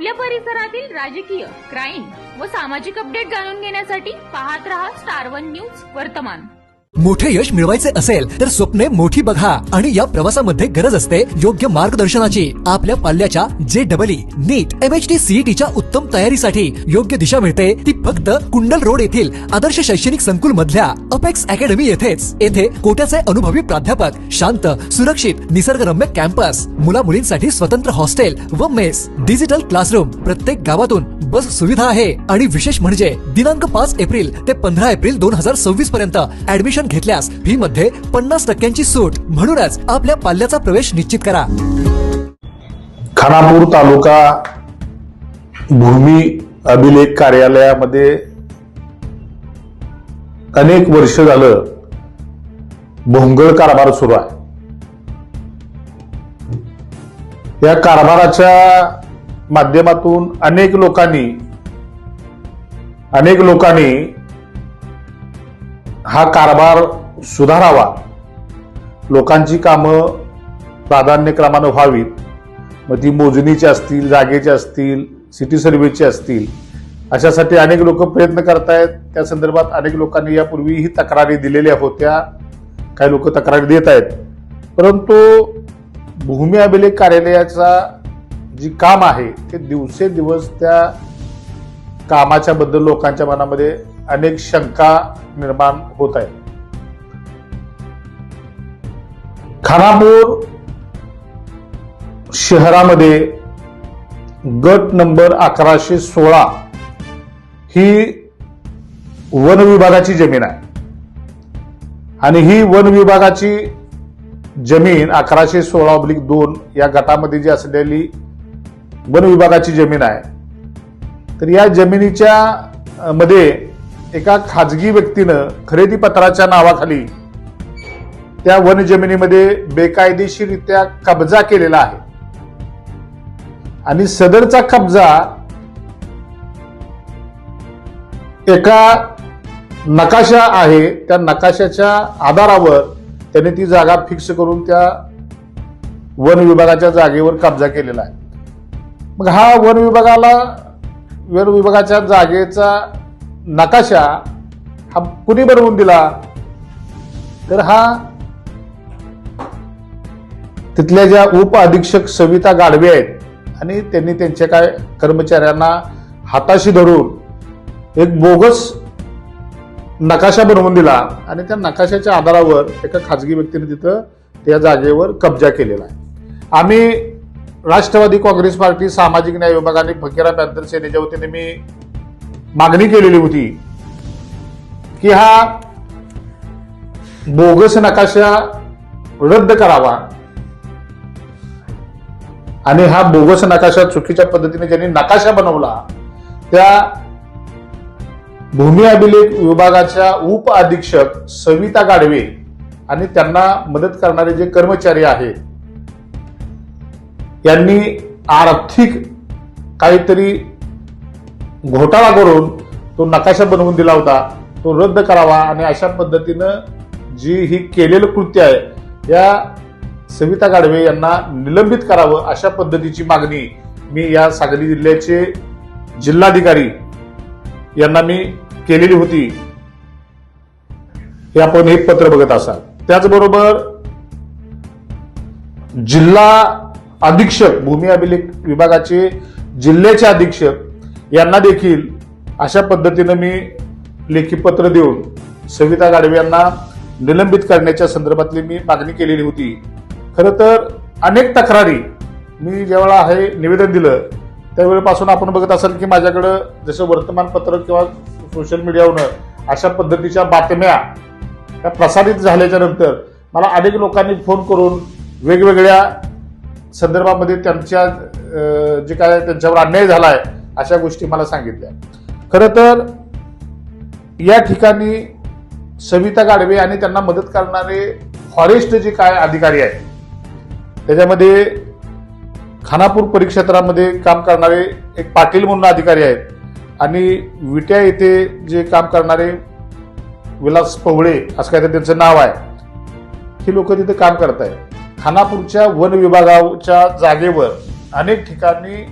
आपल्या परिसरातील राजकीय, क्राईम व सामाजिक अपडेट जाणून घेण्यासाठी पाहत रहा स्टार1 न्यूज वर्तमान। मोठे यश मिळवायचे असेल तर स्वप्ने मोठी बघा आणि या प्रवासामध्ये गरज असते योग्य मार्गदर्शनाची। आपल्या पाल्याच्या JEE, नीट, MHT, CETच्या उत्तम तयारीसाठी योग्य दिशा मिळते ती फक्त कुंडल रोड येथील आदर्श शैक्षणिक संकुल मधल्या अपेक्स अकॅडमी येथेच। येथे कोट्याचे अनुभवी प्राध्यापक, शांत, सुरक्षित, निसर्गरम्य कॅम्पस, मुला मुलींसाठी स्वतंत्र हॉस्टेल व मेस, डिजिटल क्लासरूम, प्रत्येक गावातून बस सुविधा आहे आणि विशेष म्हणजे दिनांक 5 एप्रिल ते 15 एप्रिल 2026 पर्यंत ऍडमिशन घेतल्यास फी मध्ये 50% सूट। म्हणूनच आपल्या पाल्याचा प्रवेश निश्चित करा। खानापूर तालुका भूमी अभिलेख कार्यालयामध्ये अनेक वर्ष झालं भोंगळ कारभार सुरू आहे। या कारभाराच्या माध्यमातून अनेक लोकांनी हा कारभार सुधारावा, लोकांची कामं प्राधान्यक्रमाने व्हावीत, मग ती मोजणीची असतील, जागेची असतील, सिटी सर्व्हेची असतील, अशासाठी अनेक लोक प्रयत्न करतायत। त्या संदर्भात अनेक लोकांनी यापूर्वीही तक्रारी दिलेल्या होत्या, काही लोक तक्रारी देत आहेत। परंतु भूमी अभिलेख कार्यालयाचा जी काम आहे ते दिवसेंदिवस त्या कामाच्या बद्दल लोकांच्या मनामध्ये अनेक शंका निर्माण होत आहेत। खानापूर शहरामध्ये गट नंबर 1116 ही वन विभागाची जमीन आहे आणि ही वन विभागाची जमीन 1116/2 या गटामध्ये जी असलेली वन विभागाची जमीन आहे, तर या जमिनीच्या मध्ये एका खाजगी व्यक्तीनं खरेदी पत्राच्या नावाखाली त्या वन जमिनीमध्ये बेकायदेशीररित्या कब्जा केलेला आहे आणि सदरचा कब्जा एका नकाशा आहे, त्या नकाशाच्या आधारावर त्याने ती जागा फिक्स करून त्या वन विभागाच्या जागेवर कब्जा केलेला आहे। मग हा वन विभागाच्या जागेचा नकाशा हा कुणी बनवून दिला, तर हा तिथल्या ज्या उप अधीक्षक सविता गाडवे आहेत आणि त्यांनी त्यांच्या काय कर्मचाऱ्यांना हाताशी धरून एक बोगस नकाशा बनवून दिला आणि त्या नकाशाच्या आधारावर एका खाजगी व्यक्तीने तिथं त्या जागेवर कब्जा केलेला आहे। आम्ही राष्ट्रवादी काँग्रेस पार्टी सामाजिक न्याय विभागाने फकीरा पॅंथर सेनेच्या वतीने मी मागणी केलेली होती की हा बोगस नकाशा रद्द करावा आणि हा बोगस नकाशा चुकीच्या पद्धतीने ज्यांनी नकाशा बनवला त्या भूमी अभिलेख विभागाच्या उप अधीक्षक सविता गाडवे आणि त्यांना मदत करणारे जे कर्मचारी आहेत यांनी आर्थिक काहीतरी घोटाळा करून तो नकाशा बनवून दिला होता, तो रद्द करावा आणि अशा पद्धतीनं जी ही केलेलं कृत्य आहे या सविता गाडवे यांना निलंबित करावं, अशा पद्धतीची मागणी मी या सांगली जिल्ह्याचे जिल्हाधिकारी यांना मी केलेली होती। हे आपण एक पत्र बघत असाल। त्याचबरोबर जिल्हा अधीक्षक, भूमी अभिलेख विभागाचे जिल्ह्याचे अधीक्षक यांना देखील अशा पद्धतीनं मी लेखी पत्र देऊन सविता गाडवे यांना निलंबित करण्याच्या संदर्भातली मी मागणी केलेली होती। खरं तर अनेक तक्रारी मी ज्यावेळेला हे निवेदन दिलं त्यावेळेपासून आपण बघत असाल की माझ्याकडं जसं वर्तमानपत्र किंवा सोशल मीडियावर अशा पद्धतीच्या बातम्या त्या प्रसारित झाल्याच्या नंतर मला अनेक लोकांनी फोन करून वेगवेगळ्या संदर्भामध्ये त्यांच्या जे काय त्यांच्यावर अन्याय झालाय अशा गोष्टी मला सांगितल्या। खरं तर या ठिकाणी सविता गाडवे आणि त्यांना मदत करणारे फॉरेस्ट जे काय अधिकारी आहेत त्याच्यामध्ये खानापूर परिक्षेत्रामध्ये काम करणारे एक पाटील म्हणून अधिकारी आहेत आणि विट्या येथे जे काम करणारे विलास पवळे असं काहीतरी त्यांचं नाव आहे, ही लोक तिथे काम करत आहेत। खानापूरच्या वन विभागाच्या जागेवर अनेक ठिकाणी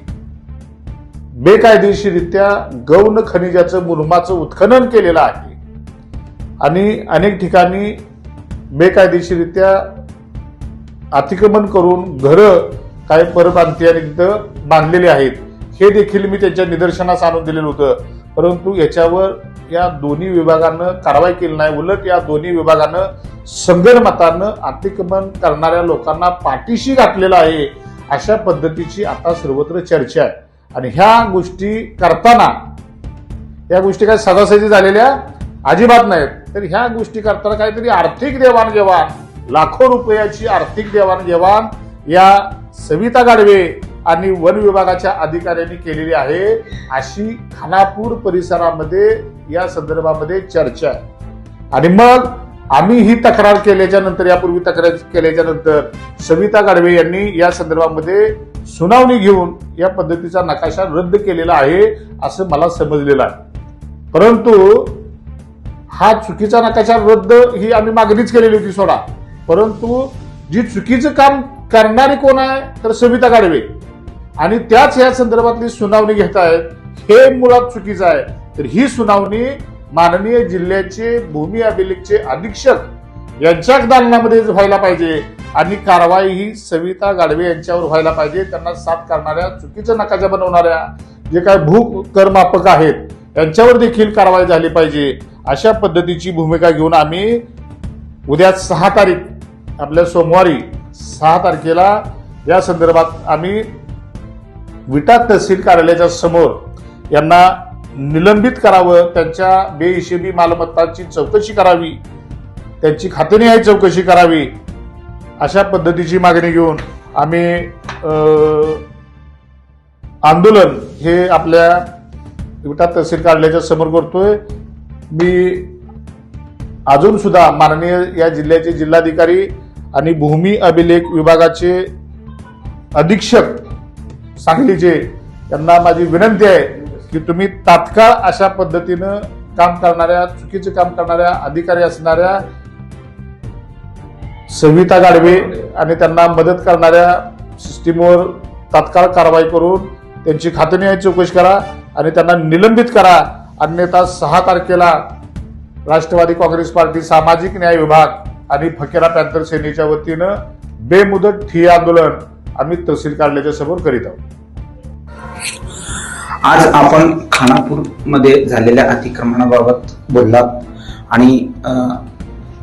बेकायदेशीरित्या गौण खनिजाचं मुरमाचं उत्खनन केलेलं आहे आणि अनेक ठिकाणी बेकायदेशीरित्या अतिक्रमण करून घरं काही परप्रांतीय आणि तिथं बांधलेली आहेत. हे देखील मी त्यांच्या निदर्शनास आणून दिलेलं होतं. परंतु याच्यावर या दोन्ही विभागानं कारवाई केली नाही. उलट या दोन्ही विभागानं संगनमतानं अतिक्रमण करणाऱ्या लोकांना पाठीशी घातलेलं आहे. अशा पद्धतीची आता सर्वत्र चर्चा आहे. आणि ह्या गोष्टी करताना या गोष्टी काय सहजासहजी झालेल्या अजिबात नाहीत. तर ह्या गोष्टी करताना काहीतरी आर्थिक देवाणघेवाण, लाखो रुपयाची आर्थिक देवाणघेवाण या सविता गाडवे आणि वन विभागाच्या अधिकाऱ्यांनी केलेली आहे, अशी खानापूर परिसरामध्ये या संदर्भामध्ये चर्चा आहे. आणि मग आम्ही ही तक्रार केल्याच्या नंतर, यापूर्वी तक्रार केल्याच्या नंतर सविता गाडवे यांनी या संदर्भामध्ये सुनावणी घेऊन या पद्धतीचा नकाशा रद्द केलेला आहे असं मला समजलेलं आहे. परंतु हा चुकीचा नकाशा रद्द ही आम्ही मागणीच केलेली होती सोडा. परंतु जी चुकीचं काम करणारी कोण आहे तर सविता गाडवे, आणि त्याच या संदर्भातली सुनावणी घेत आहेत, हे मुळात चुकीचं आहे. तर ही सुनावणी माननीय जिल्ह्याचे भूमी अभिलेखचे अधीक्षक यांच्या दालनामध्ये व्हायला पाहिजे आणि कारवाई ही सविता गाडवे यांच्यावर व्हायला पाहिजे. त्यांना साथ करणाऱ्या, चुकीचं नकाशा बनवणाऱ्या जे काय भूकरमापक आहेत यांच्यावर देखील कारवाई झाली पाहिजे. अशा पद्धतीची भूमिका घेऊन आम्ही उद्या 6 तारीख, आपल्या सोमवारी 6 तारखेला या संदर्भात आम्ही विटा तहसील कार्यालयाच्या समोर यांना निलंबित करावं, त्यांच्या बेहिशेबी मालमत्तांची चौकशी करावी, त्यांची खातेनिहाय चौकशी करावी, अशा पद्धतीची मागणी घेऊन आम्ही आंदोलन हे आपल्या विटा तहसील कार्यालयाच्या समोर करतोय. मी अजून सुद्धा माननीय या जिल्ह्याचे जिल्हाधिकारी आणि भूमी अभिलेख विभागाचे अधीक्षक सांगलीचे यांना माझी विनंती आहे की तुम्ही तात्काळ अशा पद्धतीनं काम करणाऱ्या, चुकीचे काम करणाऱ्या अधिकारी असणाऱ्या सविता गाडवे आणि त्यांना मदत करणाऱ्या सिस्टीमवर तात्काळ कारवाई करून त्यांची खातेनिहाय चौकशी करा आणि त्यांना निलंबित करा. अन्यथा 6 तारखेला राष्ट्रवादी काँग्रेस पार्टी सामाजिक न्याय विभाग आणि फकीरा पॅंथर सेनेच्या वतीनं बेमुदत ठिय्या आंदोलन आम्ही तहसील कार्यालयाच्या समोर करीत आहोत. आज आपण खानापूरमध्ये झालेल्या अतिक्रमणाबाबत बोललात आणि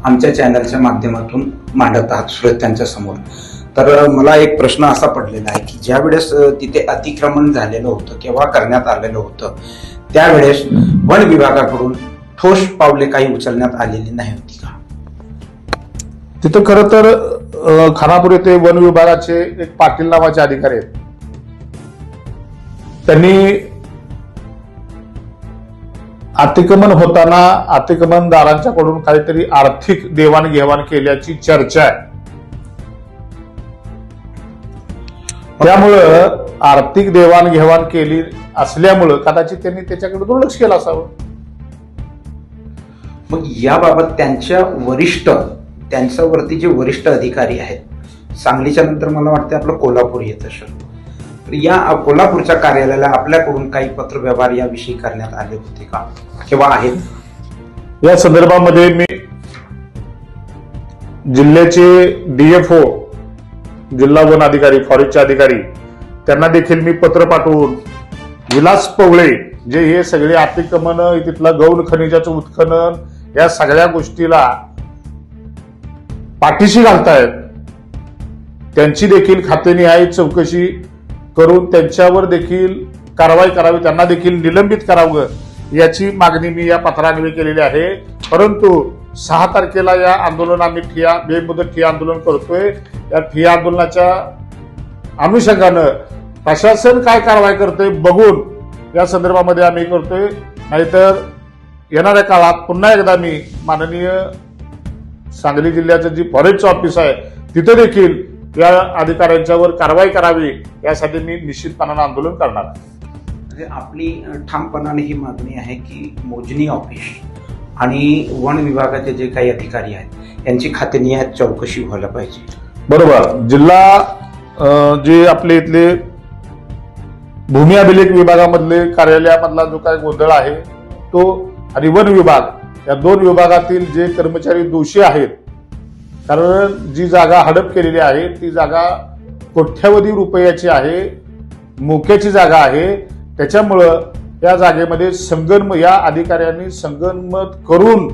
आमच्या चॅनलच्या माध्यमातून मांडत आहात श्रोत्यांच्या समोर. तर मला एक प्रश्न असा पडलेला आहे की ज्या वेळेस तिथे अतिक्रमण झालेलं होतं किंवा करण्यात आलेलं होतं त्यावेळेस वन विभागाकडून ठोस पावले काही उचलण्यात आलेली नाही होती का? तिथं खरं तर खानापूर येथे वन विभागाचे एक पाटील नावाचे अधिकारी आहेत. त्यांनी अतिक्रमण होताना अतिक्रमणदारांच्याकडून काहीतरी आर्थिक देवाणघेवाण केल्याची चर्चा आहे. त्यामुळं आर्थिक देवाणघेवाण केली असल्यामुळं कदाचित त्यांनी त्याच्याकडे दुर्लक्ष केलं असावं. मग याबाबत त्यांच्यावरती जे वरिष्ठ अधिकारी आहेत, सांगलीच्या नंतर मला वाटतं आपलं कोल्हापूर येत असेल, तर या कोल्हापूरच्या कार्यालयाला आपल्याकडून काही पत्रव्यवहार याविषयी करण्यात आले होते का किंवा आहेत? या संदर्भामध्ये मी जिल्ह्याचे DFO, जिल्हा वन अधिकारी, फॉरेस्टचे अधिकारी, त्यांना देखील मी पत्र पाठवून विलास पवळे जे हे सगळे अतिक्रमण, तिथलं गौण खनिजाचं उत्खनन, या सगळ्या गोष्टीला पाठीशी घालतायत, त्यांची देखील खातेनिहाय चौकशी करून त्यांच्यावर देखील कारवाई करावी, त्यांना देखील निलंबित करावं, याची मागणी मी या पत्रान्वये केलेली आहे. परंतु 6 तारखेला या आंदोलन आम्ही बेमुदत ठिय्या आंदोलन करतोय. या ठिय्या आंदोलनाच्या अनुषंगानं प्रशासन काय कारवाई करतोय बघून या संदर्भामध्ये आम्ही करतोय. नाहीतर येणाऱ्या काळात पुन्हा एकदा मी माननीय सांगली जिल्ह्याचं जी फॉरेस्टचं ऑफिस आहे तिथे देखील या अधिकाऱ्यांच्यावर कारवाई करावी यासाठी मी निश्चितपणानं आंदोलन करणार आहे. म्हणजे आपली ठामपणाने ही मागणी आहे की मोजणी ऑफिस आणि वन विभागाचे जे काही अधिकारी आहेत यांची खातेनिहाय चौकशी व्हायला पाहिजे. बरोबर. जिल्हा जे आपले इथले भूमी अभिलेख विभागामधले कार्यालयामधला जो काय गोंधळ आहे तो आणि वन विभाग या दोन विभागातील जे कर्मचारी दोषी आहेत, कारण जी जागा हडप केलेली आहे ती जागा कोट्यावधी रुपयाची आहे, मोक्याची जागा आहे. त्याच्यामुळं या जागेमध्ये या अधिकाऱ्यांनी संगनमत करून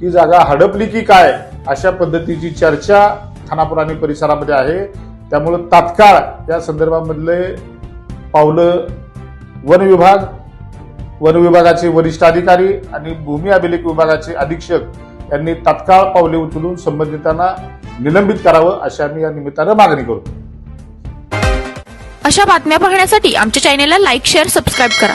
ती जागा हडपली की काय अशा पद्धतीची चर्चा खानापूर आणि परिसरामध्ये आहे. त्यामुळं तात्काळ या संदर्भामधले पावलं वन विभागाचे वरिष्ठ अधिकारी आणि भूमी अभिलेख विभागाचे अधीक्षक यांनी तात्काळ पावले उचलून संबंधितांना निलंबित करावं अशी आम्ही या निमित्तानं मागणी करतो. अशा बातम्या पाहण्यासाठी आमच्या चॅनेलला लाईक, शेअर, सबस्क्राईब करा.